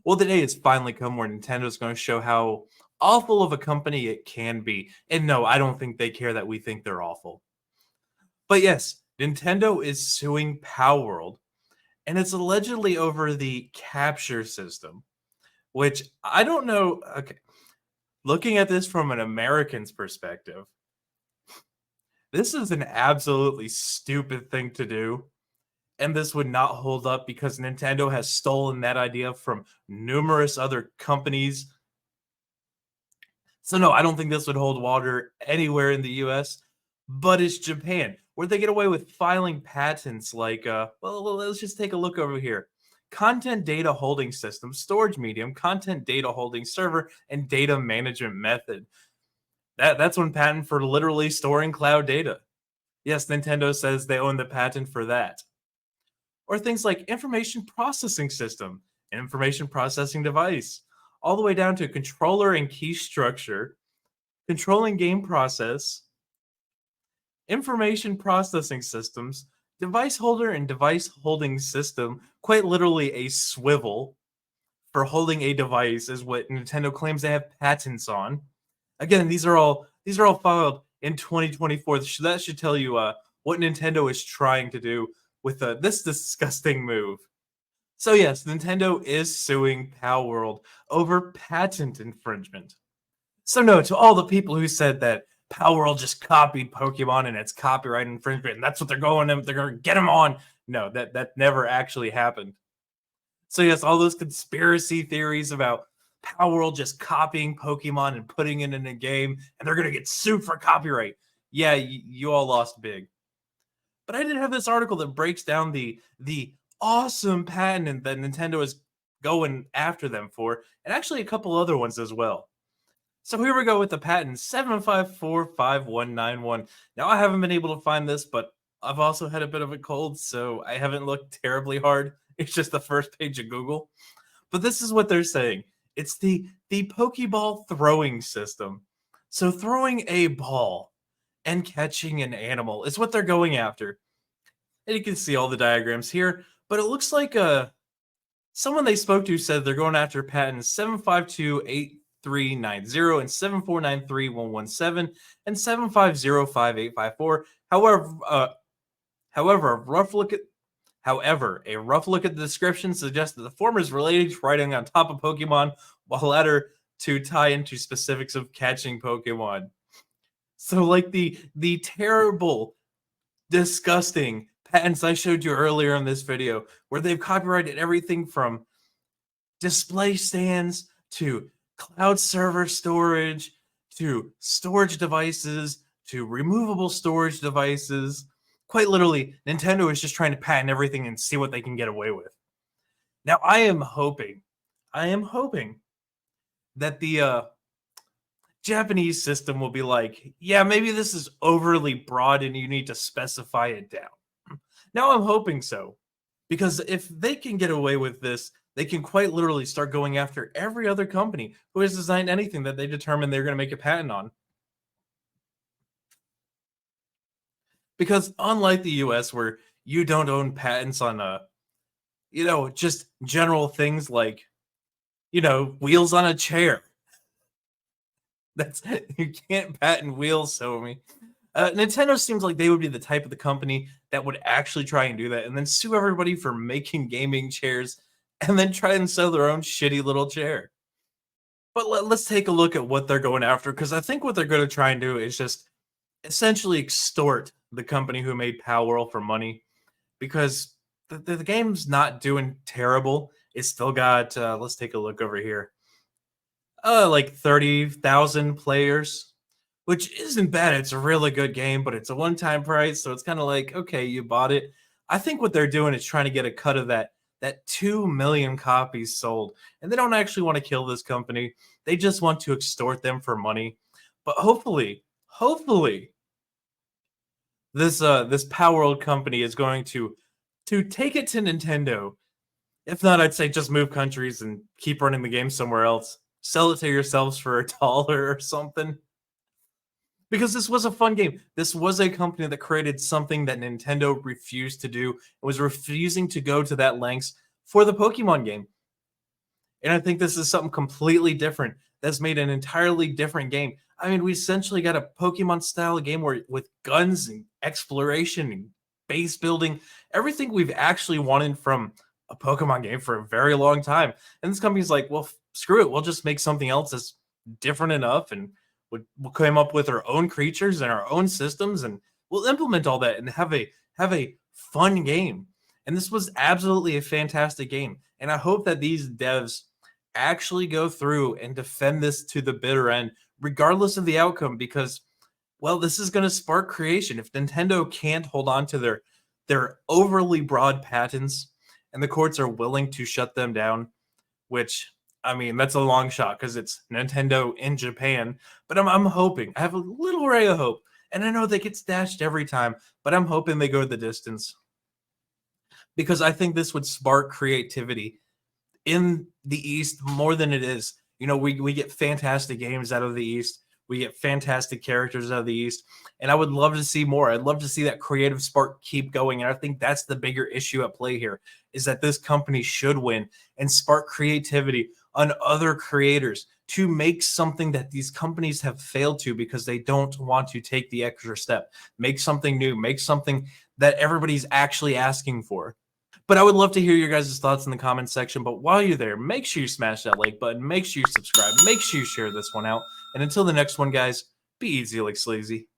Well, the day has finally come where Nintendo's going to show how awful of a company it can be. And no, I don't think they care that we think they're awful. But yes, Nintendo is suing Palworld, and it's allegedly over the capture system, which I don't know. Okay, looking at this from an American's perspective, this is an absolutely stupid thing to do. And this would not hold up because Nintendo has stolen that idea from numerous other companies. So no, I don't think this would hold water anywhere in the US, but it's Japan, where they get away with filing patents like, well, let's just take a look over here. Content data holding system, storage medium, content data holding server, and data management method. That's one patent for literally storing cloud data. Yes, Nintendo says they own the patent for that. Or things like information processing system, information processing device, all the way down to controller and key structure, controlling game process, information processing systems, device holder and device holding system, quite literally a swivel for holding a device is what Nintendo claims they have patents on. Again, these are all filed in 2024. That should tell you what Nintendo is trying to do with this disgusting move. So yes, Nintendo is suing Palworld over patent infringement. So no, to all the people who said that Palworld just copied Pokemon and it's copyright infringement, and that's what they're going to get them on. No, that never actually happened. So yes, all those conspiracy theories about Palworld just copying Pokemon and putting it in a game, and they're gonna get sued for copyright. Yeah, you all lost big. But I did have this article that breaks down the awesome patent that Nintendo is going after them for, and actually a couple other ones as well. So here we go with the patent 7545191. Now I haven't been able to find this, but I've also had a bit of a cold, so I haven't looked terribly hard. It's just the first page of Google. But this is what they're saying. It's the Pokeball throwing system. So throwing a ball and catching an animal is what they're going after. And you can see all the diagrams here, but it looks like someone they spoke to said they're going after patents 7528390 and 7493117 and 7505854. However, a rough look at the description suggests that the former is related to writing on top of Pokemon, while the latter to tie into specifics of catching Pokemon. So like the terrible, disgusting patents I showed you earlier in this video, where they've copyrighted everything from display stands to cloud server storage to storage devices to removable storage devices. Quite literally, Nintendo is just trying to patent everything and see what they can get away with. Now, I am hoping that the Japanese system will be like, yeah, maybe this is overly broad and you need to specify it down. Now I'm hoping so, because if they can get away with this, they can quite literally start going after every other company who has designed anything that they determine they're going to make a patent on. Because unlike the US, where you don't own patents on just general things like, wheels on a chair. You can't patent wheels, so Nintendo seems like they would be the type of the company that would actually try and do that and then sue everybody for making gaming chairs and then try and sell their own shitty little chair. But let's take a look at what they're going after, because I think what they're going to try and do is just essentially extort the company who made Palworld for money, because the game's not doing terrible. It's still got, let's take a look over here, like 30,000 players, which isn't bad. It's a really good game, but it's a one-time price, so it's kind of like, okay, you bought it. I think what they're doing is trying to get a cut of that 2 million copies sold, and they don't actually want to kill this company. They just want to extort them for money. But hopefully, this Palworld company is going to take it to Nintendo. If not, I'd say just move countries and keep running the game somewhere else. Sell it to yourselves for $1 or something. Because this was a fun game. This was a company that created something that Nintendo refused to do. It was refusing to go to that lengths for the Pokemon game. And I think this is something completely different that's made an entirely different game. I mean, we essentially got a Pokemon style game where with guns and exploration and base building, everything we've actually wanted from a Pokemon game for a very long time. And this company's like, well, screw it. We'll just make something else that's different enough, and we'll come up with our own creatures and our own systems, and we'll implement all that and have a fun game. And this was absolutely a fantastic game. And I hope that these devs actually go through and defend this to the bitter end, regardless of the outcome, because, well, this is going to spark creation. If Nintendo can't hold on to their overly broad patents and the courts are willing to shut them down, which, I mean, that's a long shot because it's Nintendo in Japan, but I'm hoping. I have a little ray of hope. And I know they get stashed every time, but I'm hoping they go the distance because I think this would spark creativity in the East more than it is. You know, we get fantastic games out of the East. We get fantastic characters out of the East. And I would love to see more. I'd love to see that creative spark keep going. And I think that's the bigger issue at play here, is that this company should win and spark creativity on other creators to make something that these companies have failed to because they don't want to take the extra step. Make something new, make something that everybody's actually asking for. But I would love to hear your guys' thoughts in the comments section. But while you're there, make sure you smash that like button. Make sure you subscribe. Make sure you share this one out. And until the next one, guys, be easy like sleazy.